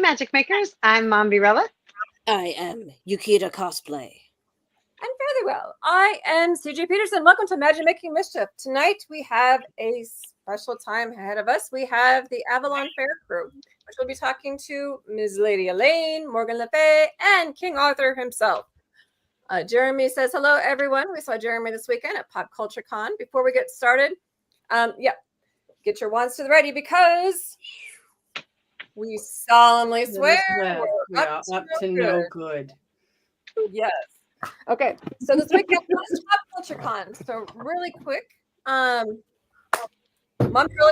Magic Makers. I'm Momvirella. I am Yukita Cosplay. And fairly well. I am CJ Peterson. Welcome to Magic Making Mischief. Tonight we have a special time ahead of us. We have the Avalon Faire crew, which will be talking to Ms. Lady Elaine, Morgan Le Fay, and King Arthur himself. Jeremy says, hello, everyone. We saw Jeremy this weekend at Pop Culture Con. Before we get started, get your wands to the ready because we solemnly swear we are up to no good. Yes. Okay. So this weekend was Pop Culture Con. So really quick, Montreal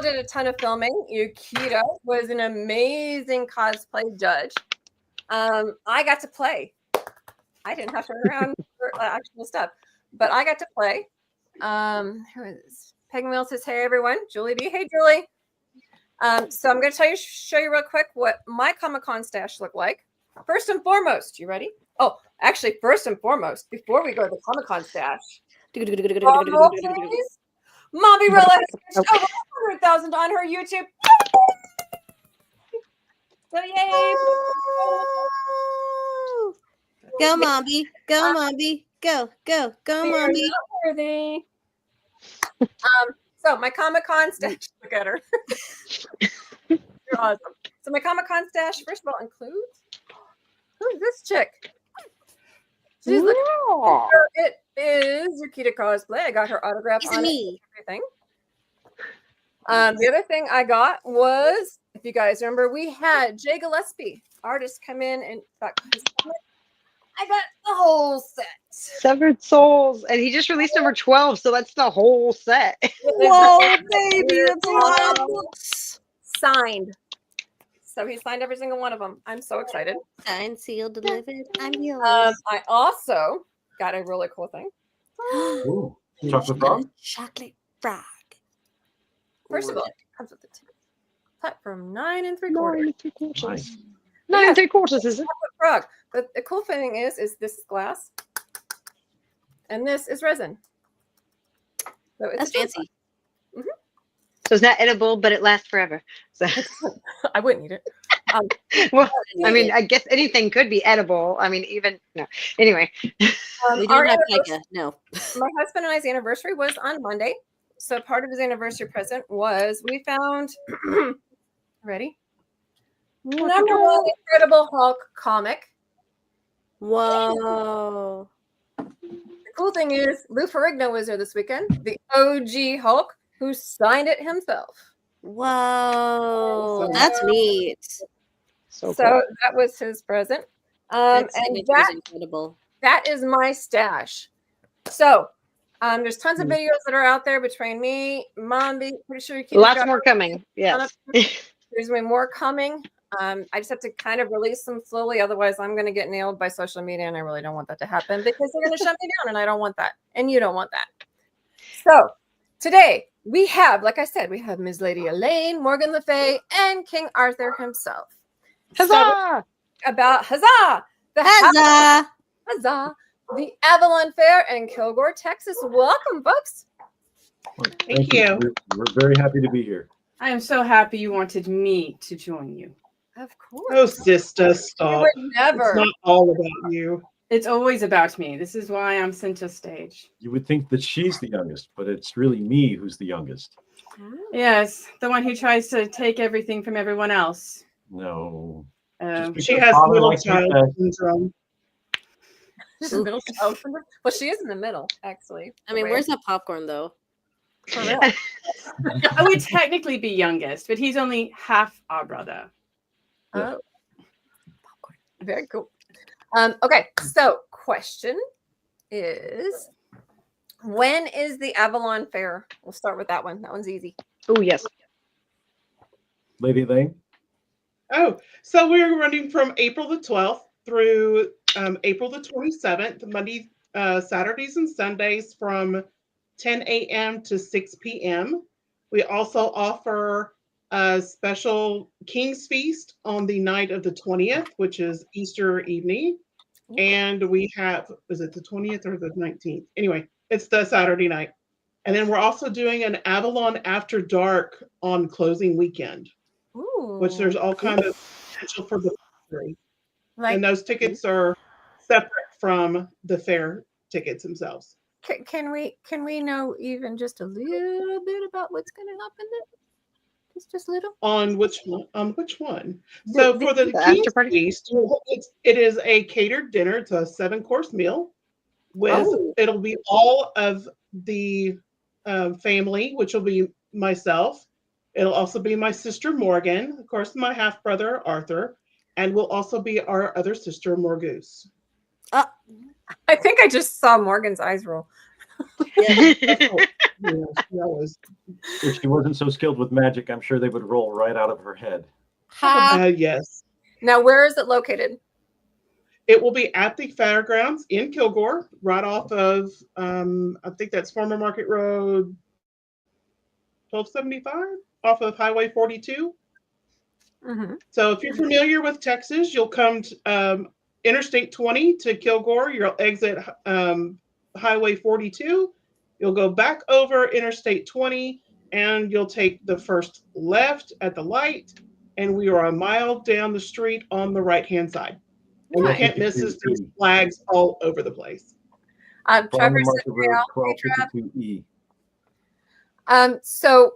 did a ton of filming. Yukita was an amazing cosplay judge. I got to play. I didn't have to run around for actual stuff, but I got to play. Who is this? Peg Mill says, hey, everyone. Julie B. Hey, Julie. So I'm going to show you real quick what my Comic-Con stash looked like. First and foremost, you ready? Oh, actually, first and foremost, before we go to the Comic-Con stash, Momvirella has over 100,000 on her YouTube. So yay! Go, Mombi. Go, Mombi. Go, Mombi. Worthy. So my Comic-Con stash, look at her. You're awesome. So my Comic-Con stash, first of all, includes, who's this chick? She's it is Yukita Cosplay. I got her autograph on me. Everything. The other thing I got was, if you guys remember, we had Jay Gillespie, artist, come in and I got the whole set. Severed Souls. And he just released number 12, so that's the whole set. Whoa, baby, that's a lot of books. Signed. So he signed every single one of them. I'm so excited. Signed, sealed, delivered. I'm yours. I also got a really cool thing. Ooh, chocolate frog? Chocolate frog. First of all, it comes with the cut from 9 3/4. 9 3/4. Nice. 9 3/4, is it? Frog. But the cool thing is this glass, and this is resin. So it's That's fancy. Mm-hmm. So it's not edible, but it lasts forever. So, I wouldn't eat it. well, I mean, I guess anything could be edible. I mean, even no. Anyway, We don't have Pega. No. My husband and I's anniversary was on Monday. So part of his anniversary present was we found ready? Number one Incredible Hulk comic. Whoa. The cool thing is Lou Ferrigno was there this weekend, the OG Hulk, who signed it himself. Whoa. That's neat. so cool. That was his present. And that, incredible. That is my stash. So there's tons of videos that are out there between me, Mombi, pretty sure you keep Lots more coming. Yes. There's way more coming. I just have to kind of release them slowly. Otherwise, I'm going to get nailed by social media, and I really don't want that to happen because they're going to shut me down, and I don't want that. And you don't want that. So today we have, like I said, we have Ms. Lady Elaine, Morgan Le Fay, and King Arthur himself. Huzzah! So, about Huzzah! Huzzah! Huzzah! The Avalon Faire in Kilgore, Texas. Welcome, folks. Thank you. We're very happy to be here. I am so happy you wanted me to join you. Of course. Oh, sister, stop. would never. It's not all about you. It's always about me. This is why I'm center stage. You would think that she's the youngest, but it's really me who's the youngest. Yes, the one who tries to take everything from everyone else. No. She has middle child syndrome. Middle child syndrome. Well, she is in the middle, actually. I mean, where's that popcorn, though? For real. I would technically be youngest, but he's only half our brother. Oh, very cool. Okay, so question is, when is the Avalon Faire? We'll start with that one. That one's easy. Oh, yes. Lady Elaine? Oh, so we're running from April the 12th through April the 27th, Monday, Saturdays and Sundays from 10 a.m. to 6 p.m. We also offer a special King's Feast on the night of the 20th, which is Easter evening. And we have, is it the 20th or the 19th? Anyway, it's the Saturday night. And then we're also doing an Avalon After Dark on closing weekend, which there's all kind of potential for the free. Like, And those tickets are separate from the fair tickets themselves. can we know even just a little bit about what's going to happen then? Just a little. On which one? So for the the King's after party? Feast, it is a catered dinner. It's a 7-course meal with it'll be all of the family, which will be myself. It'll also be my sister Morgan, of course, my half brother Arthur, and will also be our other sister Morgoose. I think I just saw Morgan's eyes roll. If she wasn't so skilled with magic, I'm sure they would roll right out of her head. Yes. Now, where is it located? It will be at the fairgrounds in Kilgore, right off of, I think that's Farmer Market Road 1275, off of Highway 42. Mm-hmm. So if you're familiar with Texas, you'll come to Interstate 20 to Kilgore. You'll exit Highway 42. You'll go back over Interstate 20, and you'll take the first left at the light, and we are a mile down the street on the right-hand side. And you can't miss us. There's flags all over the place. Trevor said, Road 1252E. so,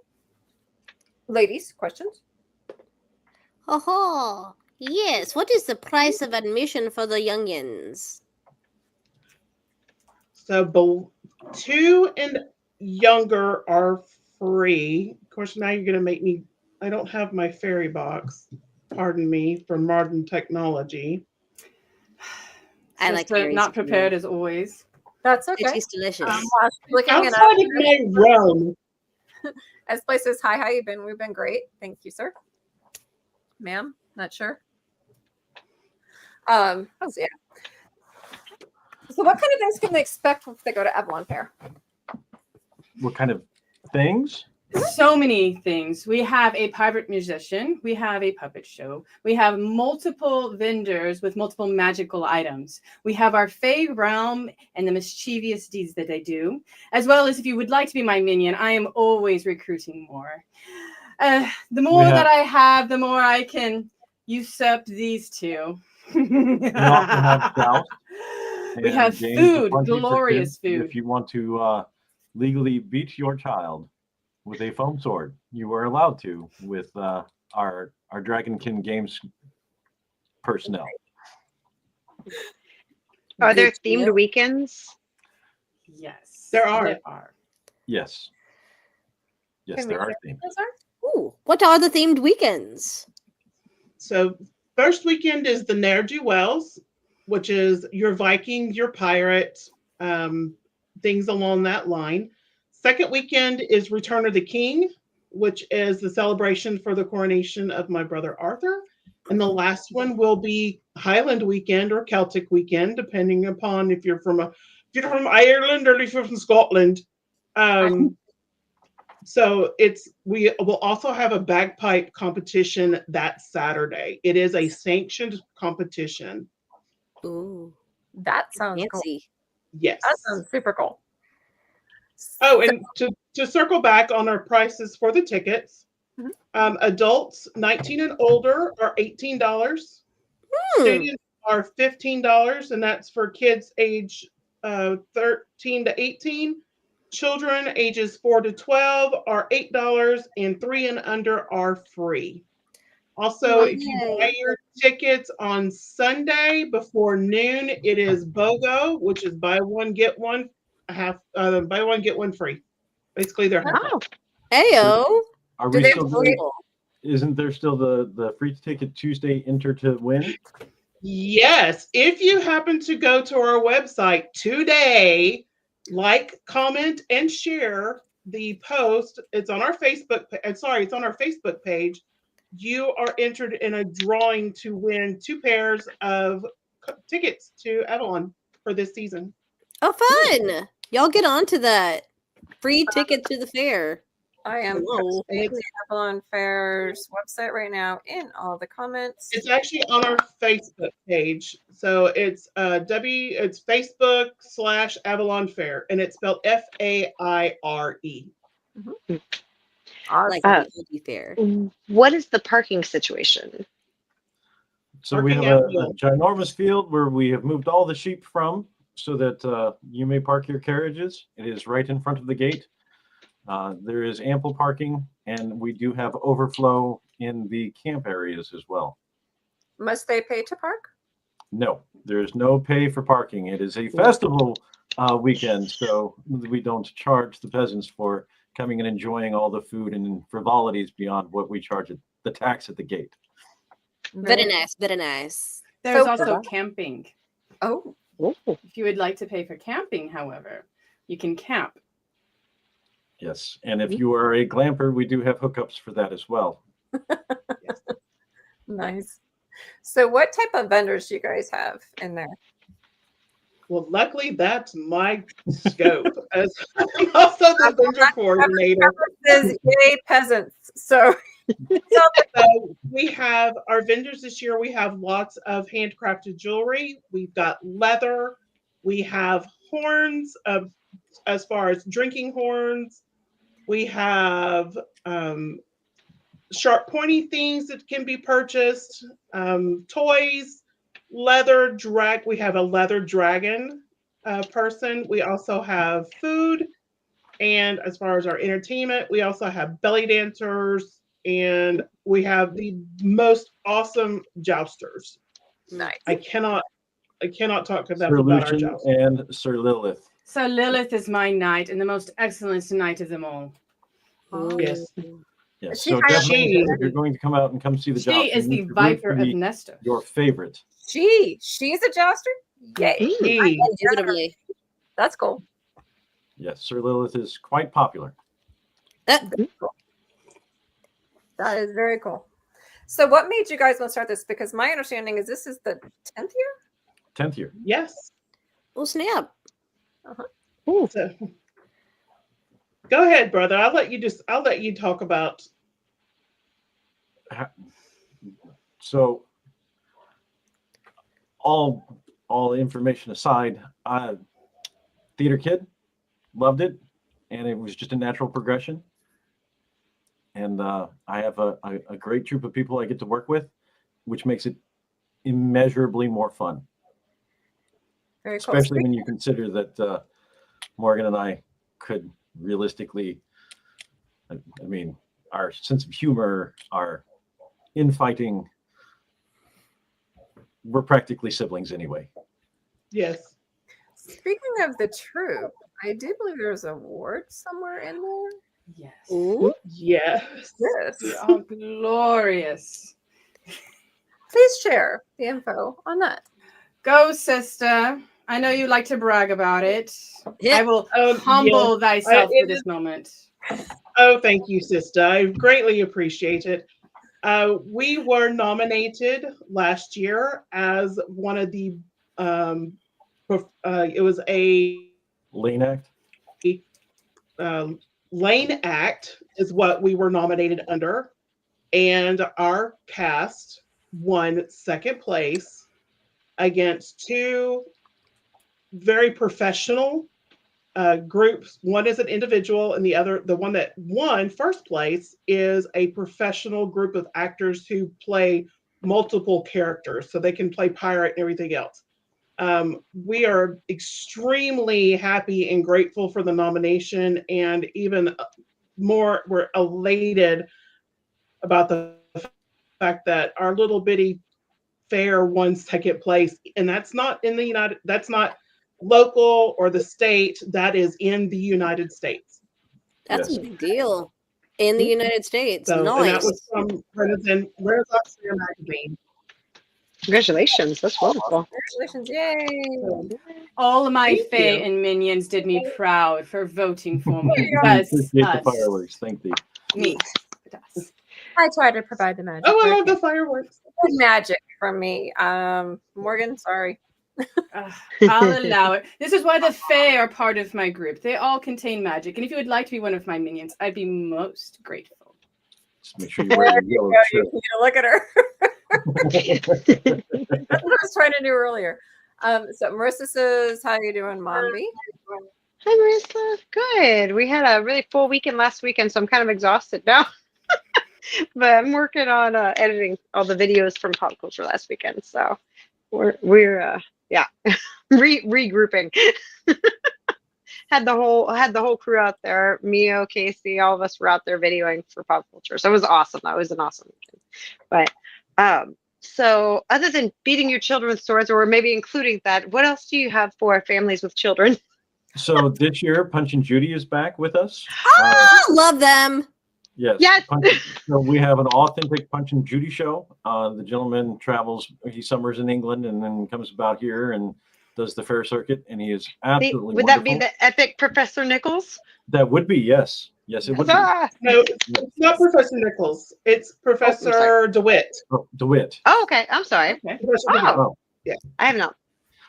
ladies, questions? Oh, yes. What is the price of admission for the youngins? So 2 and younger are free. Of course, now you're going to make me, I don't have my fairy box. Pardon me for modern technology. I like Sister, not prepared as always. That's okay. It tastes delicious. Looking it up. Outside of my realm. As Spice says, hi, how you been? We've been great. Thank you, sir. Ma'am, not sure. So yeah. So what kind of things can they expect if they go to Avalon Faire? What kind of things? So many things. We have a private musician. We have a puppet show. We have multiple vendors with multiple magical items. We have our Fey realm and the mischievous deeds that they do, as well as if you would like to be my minion, I am always recruiting more. The more that I have, the more I can usurp these two. We also have joust. We have food, glorious food. If you want to legally beat your child with a foam sword, you are allowed to with our Dragonkin Games personnel. Are there themed weekends? Yes, there are. Yes. Yes, there are themed. Ooh, what are the themed weekends? So first weekend is the Ne'er-do-Wells, which is your Viking, your pirate, things along that line. Second weekend is Return of the King, which is the celebration for the coronation of my brother Arthur. And the last one will be Highland weekend or Celtic weekend, depending upon if you're from Ireland or if you're from Scotland. So we will also have a bagpipe competition that Saturday. It is a sanctioned competition. Ooh, that sounds cool. Yes, that sounds super cool. Oh, and to circle back on our prices for the tickets, adults 19 and older are $18. Students are $15, and that's for kids age 13 to 18. Children ages 4 to 12 are $8, and 3 and under are free. Also, if you buy your tickets on Sunday before noon, it is BOGO, which is buy one get one buy one get one free. Basically, they're half off. Heyo. Are we still doing? Isn't there still the free ticket Tuesday enter to win? Yes, if you happen to go to our website today, like, comment, and share the post. It's on our Facebook. It's on our Facebook page. You are entered in a drawing to win 2 pairs of tickets to Avalon for this season. Oh, fun! Y'all get on to that. Free ticket to the fair. I am posting the Avalon Faire's website right now in all the comments. It's actually on our Facebook page. So it's it's Facebook/Avalon Faire, and it's spelled FAIRE. Like the fair. What is the parking situation? So we have Parking at a will. ginormous field where we have moved all the sheep from so that you may park your carriages. It is right in front of the gate. There is ample parking, and we do have overflow in the camp areas as well. Must they pay to park? No, there is no pay for parking. It is a festival weekend, so we don't charge the peasants for coming and enjoying all the food and frivolities beyond what we charge at the tax at the gate. Very nice, very nice. There's So- also camping. Oh, Ooh. If you would like to pay for camping, however, you can camp. Yes, and if you are a glamper, we do have hookups for that as well. nice. So what type of vendors do you guys have in there? Well, luckily that's my scope as I'm also the vendor coordinator. This is yay peasants. So So we have our vendors this year. We have lots of handcrafted jewelry. We've got leather. We have horns of, as far as drinking horns. We have sharp, pointy things that can be purchased. Toys, leather drag. We have a leather dragon person. We also have food, and as far as our entertainment, we also have belly dancers. And we have the most awesome jousters. nice. I cannot talk to them Sir about our Lucian jousters. and Sir Lilith. So Lilith is my knight and the most excellent knight of them all. Yes. Yes, She so hired- definitely, if you're going to come out and come see the job, She is the Viper of Nestor. your favorite. She's a jouster? Yay. He- Indubitably. That's cool. Yes, Sir Lilith is quite popular. That is very cool. So what made you guys want to start this? Because my understanding is this is the 10th year? 10th year. Yes. Oh, snap. So, go ahead, brother. I'll let you talk about. So, all information aside, theater kid, loved it, and it was just a natural progression. And I have a great group of people I get to work with, which makes it immeasurably more fun. Very cool. Especially when you consider that Morgan and I could realistically, I mean, our sense of humor, our infighting, we're practically siblings anyway. Yes. Speaking of the troop, I do believe there's a award somewhere in there. Yes. Ooh. Yes. Yes. You are glorious. Please share the info on that. Go, sister. I know you like to brag about it. Yeah. I will Oh, humble thyself it for this is- moment. Oh, thank you, sister. I greatly appreciate it. We were nominated last year as one of the. It was a Lane Act. Lane Act is what we were nominated under, and our cast won second place against two very professional groups. One is an individual, and the one that won first place is a professional group of actors who play multiple characters, so they can play pirate and everything else. We are extremely happy and grateful for the nomination, and even more, we're elated about the fact that our little bitty fair won second place, and that's not in the that's not local or the state, that is in the United States. That's Yes. a big deal. In the United States. So, and that Nice. was from Renaissance Fair magazine. Congratulations. That's wonderful. Congratulations. Yay. All of my Thank fae you. and minions did me proud for voting for me. We Yes, appreciate the us. fireworks. Thank thee. Me. Us. I try to provide the magic. Oh, I Very love the fireworks. good magic from me. Morgan, sorry. I'll allow it. This is why the fae are part of my group. They all contain magic. And if you would like to be one of my minions, I'd be most grateful. Just make sure you wear your yellow shirt. You look at her. That's what I was trying to do earlier. So Marissa says, how you doing, Mombi? Hi, Marissa. Good. We had a really full weekend last weekend, so I'm kind of exhausted now. But I'm working on editing all the videos from pop culture last weekend, so we're yeah regrouping. Had the whole crew out there. Mio, Casey, all of us were out there videoing for pop culture. So it was awesome. That was an awesome weekend. But so other than beating your children with swords, or maybe including that, what else do you have for families with children? So this year, Punch and Judy is back with us. I love them. Yes. Yes. So we have an authentic Punch and Judy show. The gentleman travels, he summers in England and then comes about here and does the fair circuit, and he is absolutely Would that be wonderful. the epic Professor Nichols? That would be, yes. Yes, it would be. Ah! No, it's not Professor Nichols. It's Professor DeWitt. Oh, DeWitt. Oh, okay. I'm sorry. Okay. Professor DeWitt. Oh, Yeah. I have not.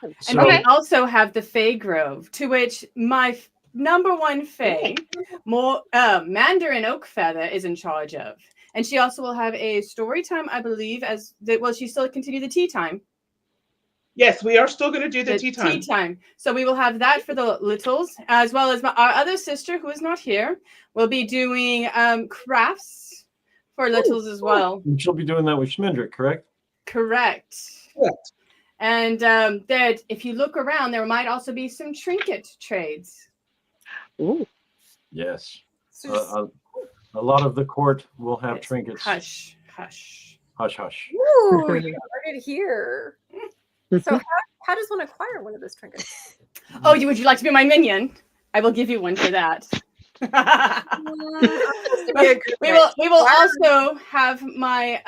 And So- we also have the Fay Grove, to which my number one Fay, Mandarin Oakfeather, is in charge of. And she also will have a story time, I believe, she still continue the tea time. Yes, we are still going to do the tea time. So we will have that for the littles, as well as our other sister, who is not here, will be doing crafts for littles as well. And she'll be doing that with Schmendrick, correct? Correct. Correct. And that if you look around, there might also be some trinket trades. Ooh. Yes. So just- A lot of the court will have It's trinkets. Hush, hush. Hush, hush. Ooh, you heard it here. So how does one acquire one of those trinkets? Oh, would you like to be my minion? I will give you one for that. we will also have my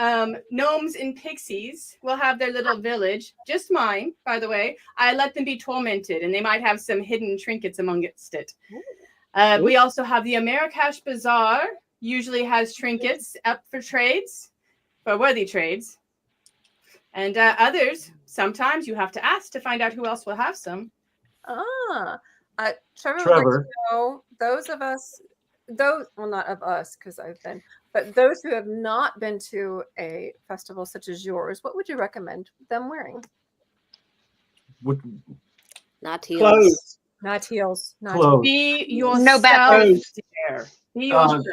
gnomes and pixies. We'll have their little village, just mine, by the way. I let them be tormented, and they might have some hidden trinkets amongst it. We also have the Americash Bazaar. Usually has trinkets up for trades, for worthy trades. And others, sometimes you have to ask to find out who else will have some. Trevor would like Trevor. to know those of us, not of us, because I've been, but those who have not been to a festival such as yours, what would you recommend them wearing? Not heels. Clothes. Not heels. Not Clothes. Be yourself, No backwards. dear. Be yourself.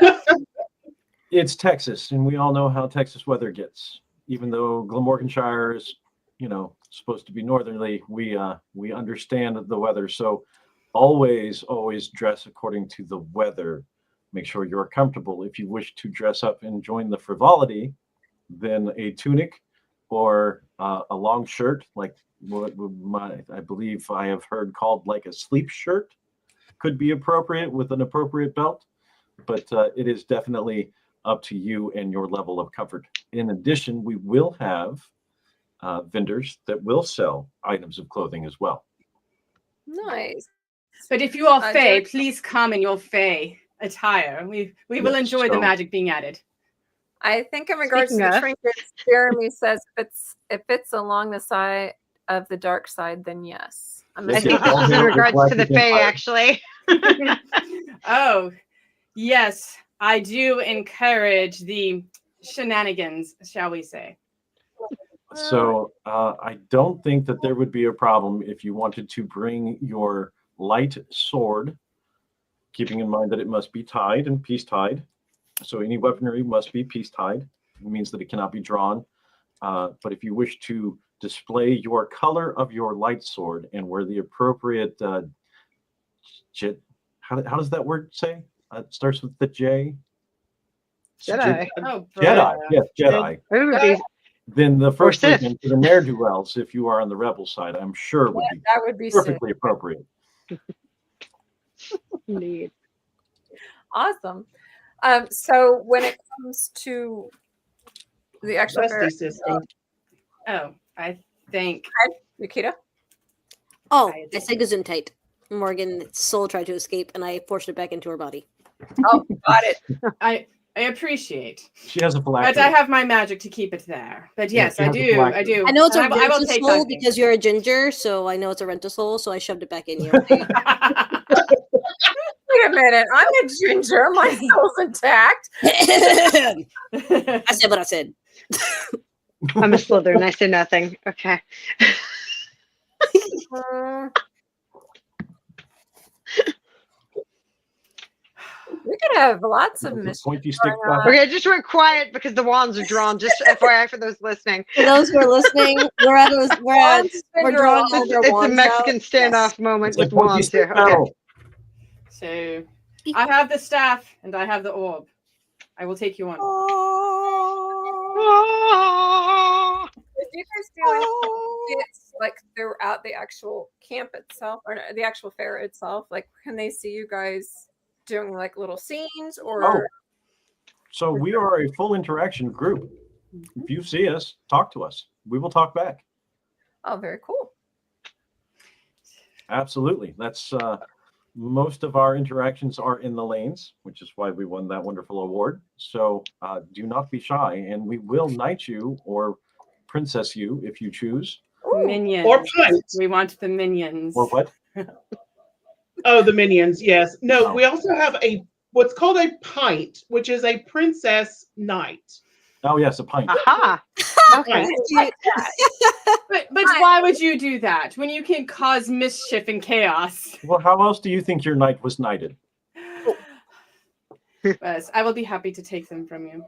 It's Texas, and we all know how Texas weather gets. Even though Glamorganshire is, supposed to be northerly, we understand the weather. So always dress according to the weather. Make sure you're comfortable. If you wish to dress up and join the frivolity, then a tunic or a long shirt, like what I believe I have heard called like a sleep shirt, could be appropriate with an appropriate belt. But it is definitely up to you and your level of comfort. In addition, we will have vendors that will sell items of clothing as well. nice. But if you are Fey, Derek? please come in your Fey attire. We will Yes, enjoy the so- magic being added. I think in regards Speaking to the of- trinkets, Jeremy says if it's along the side of the dark side, then yes. I'm I Yes, think yes, this is in all regards black to the is Fae, empire. actually. Oh, yes, I do encourage the shenanigans, shall we say. So I don't think that there would be a problem if you wanted to bring your light sword, keeping in mind that it must be tied and peace tied. So any weaponry must be peace tied. It means that it cannot be drawn. But if you wish to display your color of your light sword and wear the appropriate how does that word say? It starts with the J. Jedi. Oh, Jedi. bruh. Yes, Jedi. It would be Then the first Sith. weekend for the ne'er-do-wells, if you are on the rebel side, I'm sure would be That would be sick. perfectly appropriate. indeed. Awesome. So when it comes to the actual fair, Rusty system. Oh, I think Nikita, Oh, I said Gesundheit. Morgan's soul tried to escape, and I forced it back into her body. oh, got it. I appreciate, She has a but phylactery. I have my magic to keep it there. But Yeah, yes, she I has a do. I phylactery. do. I know it's a And I will rental take soul that thing. because you're a ginger, so I know it's a rental soul, so I shoved it back in you. Wait a minute. I'm a ginger. My soul's intact. I said what I said. I'm a Slytherin. I say nothing. Okay. We could have lots of The mischief. pointy stick. going on. Okay, just went quiet because the wands are drawn. Just FYI for those listening. For those who are listening, we're drawing all of our It's a wands Mexican out. standoff Yes. moment It's a with pointy wands stick here. Okay. battle. So I have the staff and I have the orb. I will take you on. Ah. Do you guys do any bits like throughout the actual camp itself or the actual fair itself? Like, can they see you guys doing like little scenes or? Oh, so we are a full interaction group. If you see us, talk to us. We will talk back. Oh, very cool. Absolutely. That's most of our interactions are in the lanes, which is why we won that wonderful award. So do not be shy, and we will knight you or princess you if you choose. Ooh. Minions. Or punt. We want the minions. Or what? Oh, the minions. Yes. No, Oh. we also have what's called a pint, which is a princess knight. Oh yes, a pint. Aha. Okay. But why would you do that when you can cause mischief and chaos? Well, how else do you think your knight was knighted? Yes, I will be happy to take them from you.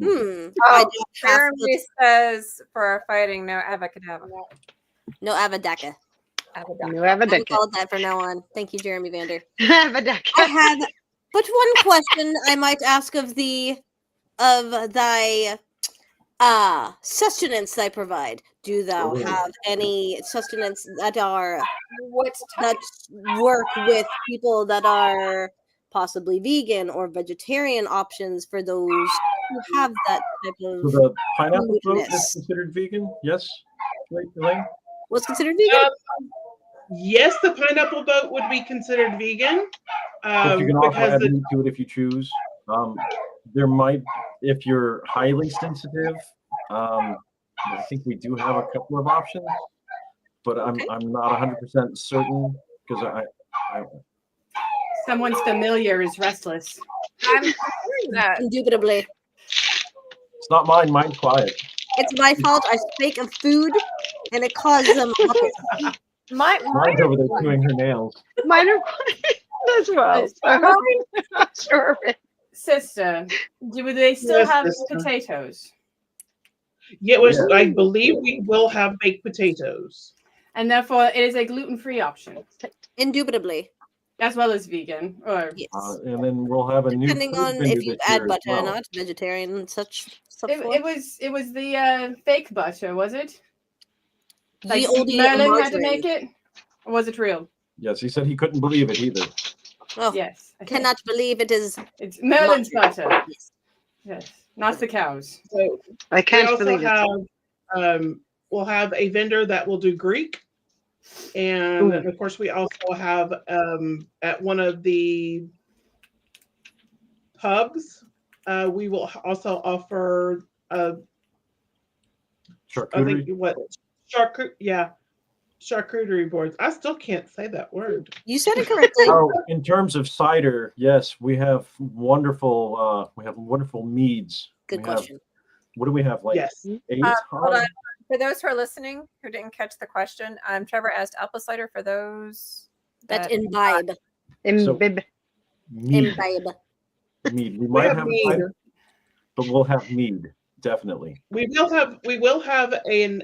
I Oh, don't have Jeremy says for our fighting, no avacadabra. no Avadaka. No I'm Avadaka. called that from now on. Thank you, Jeremy Vander. I Avadaka. have but one question I might ask of thy sustenance thy provide. Do thou Ooh. have any sustenance that What type? work with people that are possibly vegan or vegetarian options for those who have that type So of the pineapple boat is Goodness. considered vegan? Yes, right, Elaine? what's considered vegan? Yes, the pineapple boat would be considered vegan. But you can also Because add meat to it if you choose. There might, if you're highly sensitive, I think we do have a couple of options, but I'm not 100% certain because I Someone's familiar is restless. I'm hearing that. Indubitably. it's not mine. Mine's quiet. It's my fault. I spake of food and it caused them. Mine Mine's over there chewing her nails. are quiet as well. So I'm not sure. Sister, do they still Yes, have sister. potatoes? yeah, I believe we will have baked potatoes. And therefore it is a gluten-free option, Indubitably. as well as vegan. Or Yes. And then we'll have a new Depending food on menu if you this add year as butter or well. not, vegetarian and such. it was the fake butter, was it? Like Ye olde Merlin had to margarine. make it? Or was it real? Yes, he said he couldn't believe it either. Oh, Yes. I think cannot believe it is. It's Merlin's butter. Yes. Yes. Not the cows. So I we can't also believe it. have we'll have a vendor that will do Greek, and of course we also have at one of the pubs we will also offer I Charcuterie. think what charcuterie boards. I still can't say that word. You said it correctly. Oh, in terms of cider, yes, we have wonderful meads. Good We have- question. what do we have? Like Yes. 8? Hold on. For those who are listening who didn't catch the question, Trevor asked apple cider for those That imbibe. Imbib. Mead. Imbibe. Mead. We We might have have mead. cider, but we'll have mead, definitely. We will have an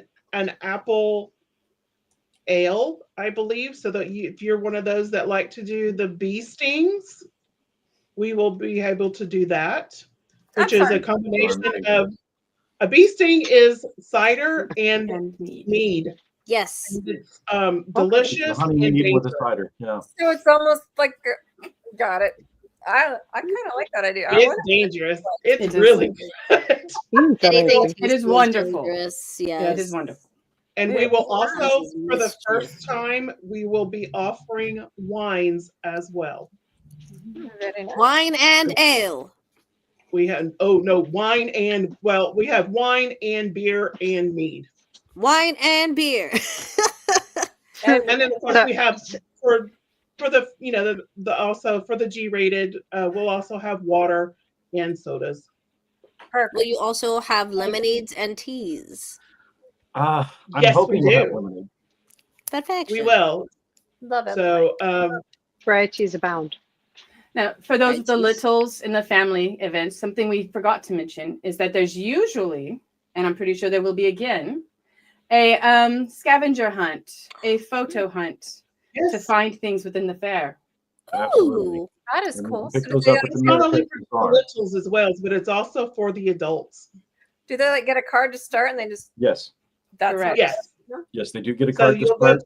apple ale, I believe, so that if you're one of those that like to do the bee stings, we will be able to do that, which That's is a fun. combination of a bee sting is cider and And meat. mead. Yes. And it's delicious Honey and mead with a dangerous. cider. Yeah. So it's almost like got it. I kind of like that idea. I It's wonder- dangerous. It It's is. really good. Anything It is tasty wonderful. dangerous, Yeah, Yes. it is wonderful. And Yeah. we will also, This is for the mischief. first time, we will be offering wines as well. Very nice. Wine and ale. We have wine and we have wine and beer and mead. Wine and beer. And then of course So- we have for the the also for the G-rated, we'll also have water and sodas. Perfect. Will you also have lemonades and teas? I'm Yes, hoping we we'll have do. lemonade. Perfection. We will. Love it. So Varieties abound. Now, for those with the Right. littles in the family events, something we forgot to mention is that there's usually, and I'm pretty sure there will be again, a scavenger hunt, a photo hunt to Yes. find things within the fair. Absolutely. Ooh. That is And cool. pick So those up at the It's not only Marrakesh for the Bazaar. littles as well, but it's also for the adults. do they like get a card to start and they just Yes. that's Correct. what- Yes. Yes, they do get a So card to you'll go. start.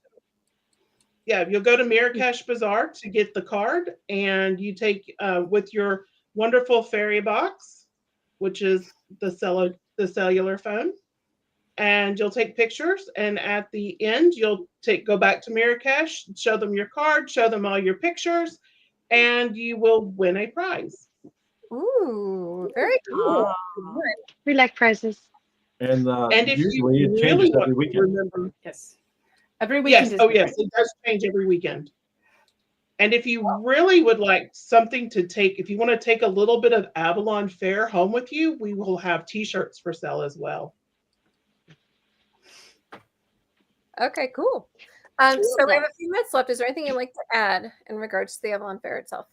You'll go to Marrakesh Bazaar to get the card, and you take with your wonderful fairy box, which is the cellular phone, and you'll take pictures. And at the end, you'll go back to Marrakesh, show them your card, show them all your pictures, and you will win a prize. Ooh, very cool. We like prizes. And And if usually you it really changes want every to weekend. remember, Yes. Every weekend yes, is oh yes, different. it does change every weekend. And if you really would like something to take, if you want to take a little bit of Avalon Faire home with you, we will have T-shirts for sale as well. Okay, cool. So we have a few minutes left. Is there anything you'd like to add in regards to the Avalon Fair itself?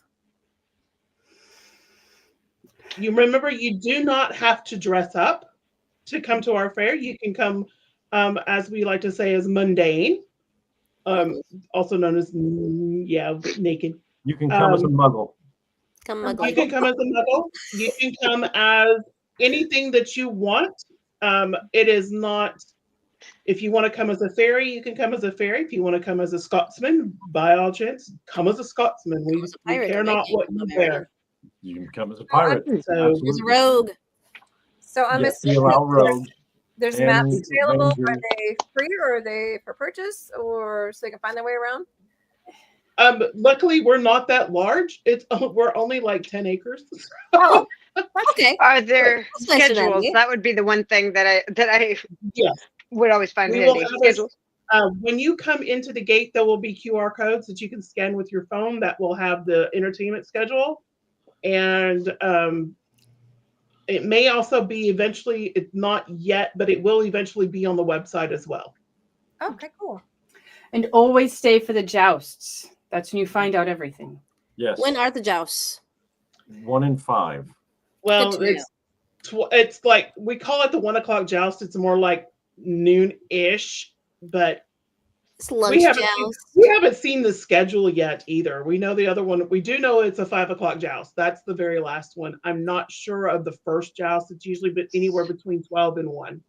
You remember, you do not have to dress up to come to our fair. You can come, as we like to say, as mundane, also known as naked. You can come as a muggle. Come You Muggle. can come as a muggle. You can come as anything that you want. It is not. If you want to come as a fairy, you can come as a fairy. If you want to come as a Scotsman, by all chance, come as a Scotsman. We pirate, care right? not what you American. wear. You can come as a pirate. So There's a Absolutely. rogue. So I'm Yes, we assuming allow rogues. there's and maps available. Are rangers. they free or are they for purchase or so they can find their way around? Luckily, we're not that large. We're only like 10 acres. Oh, Okay. Are there That's nice of them, schedules? yeah. That would be the one thing that I Yes. would always find We will handy. have a- Schedules. When you come into the gate, there will be QR codes that you can scan with your phone that will have the entertainment schedule. And it may also be eventually, it's not yet, but it will eventually be on the website as well. okay, cool. And always stay for the jousts. That's when you find out everything. Yes. When are the jousts? 1 in 5. Well, Good to it's like, we call it the 1 o'clock joust. It's more like noon-ish, but It's lunch we haven't seen the schedule yet either. We know the other one. We do know it's a 5 o'clock joust. That's the very last one. I'm not sure of the first joust. It's usually anywhere between 12 and 1.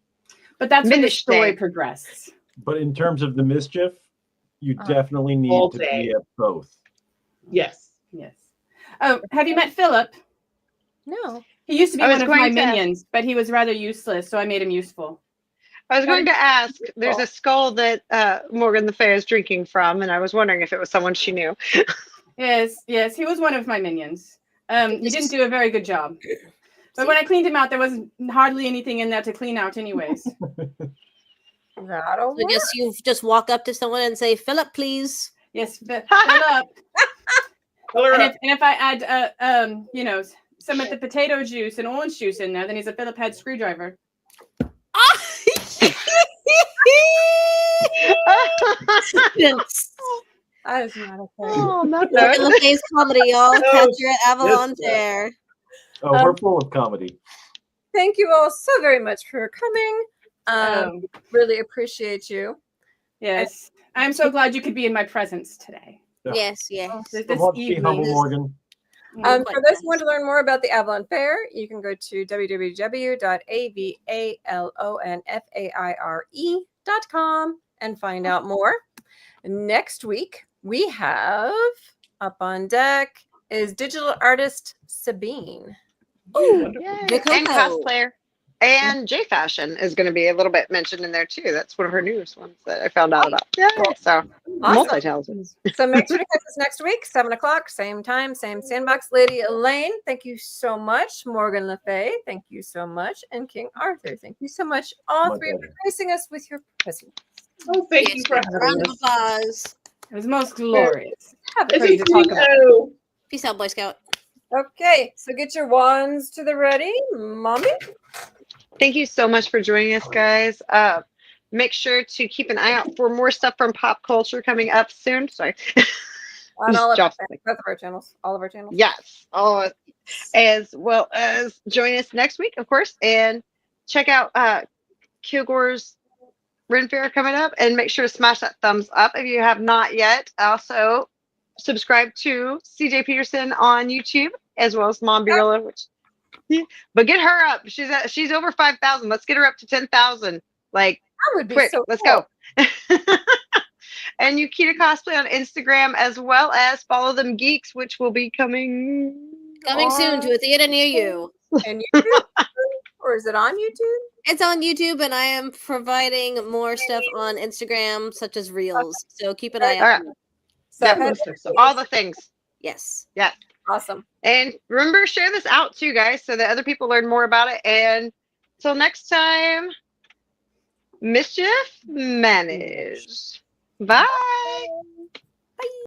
But that's when the Minish story day. progresses. But in terms of the mischief, you definitely need All to day. be at both. Yes. Yes. Oh, have you met Philip? No. He used to be I was one of my going to ask- minions, but he was rather useless, so I made him useful. I was going to ask. There's a skull that Morgan Le Fay is drinking from, and I was wondering if it was someone she knew. Yes, he was one of my minions. He didn't do a very good job. But when I cleaned him out, there wasn't hardly anything in there to clean out anyways. That'll I work. guess you just walk up to someone and say, "Philip, please." Yes, Philip. Fill her And up. if I add, some of the potato juice and orange juice in there, then he's a Philip head screwdriver. That is not okay. Oh, that's Morgan Le Fay's comedy, y'all. Oh, Catch her at Avalon yes, Faire. Oh, we're full of comedy. Thank you all so very much for coming. Really appreciate you. Yes. I'm so glad you could be in my presence today. Yeah. Yes, yes. This Well, be humble, evening. Morgan. For those who want to learn more about the Avalon Fair, you can go to www.avalonfaire.com and find out more. Next week, we have up on deck is digital artist Sabine. Ooh, Yay. the And Coco. cosplayer. And J Fashion is going to be a little bit mentioned in there too. That's one of her newest ones that I found out about. Yeah. So multi-talented. So make sure to catch us next week, 7 o'clock, same time, same sandbox. Lady Elaine, thank you so much. Morgan Le Fay, thank you so much. And King Arthur, thank you so much. All My three for pleasure. gracing us with your presence. Oh, thank you for Round having of us. applause. It was most glorious. Have This it. is Nico. Peace out, Boy Scout. Okay, so get your wands to the ready, mommy. Thank you so much for joining us, guys. Make sure to keep an eye out for more stuff from pop culture coming up soon. Sorry. On all of Just both of our channels. All of our channels. yes. Oh, as well as join us next week, of course, and check out Kilgore's Ren Fair coming up, and make sure to smash that thumbs up if you have not yet. Also, subscribe to CJ Peterson on YouTube as well as Mom Birilla, but get her up. She's over 5,000. Let's get her up to 10,000. Like That would be quick. so Let's cool. go. And Yukita Cosplay on Instagram, as well as Follow Them Geeks, which will be coming soon to a theater near you. And YouTube? Or is it on YouTube? It's on YouTube, and I am providing more stuff on Instagram, such as Reels. So keep an eye All out. right. So Yeah. head- All the things. Yes. Yeah. awesome. And remember, share this out too, guys, so that other people learn more about it. And till next time, mischief managed. Bye.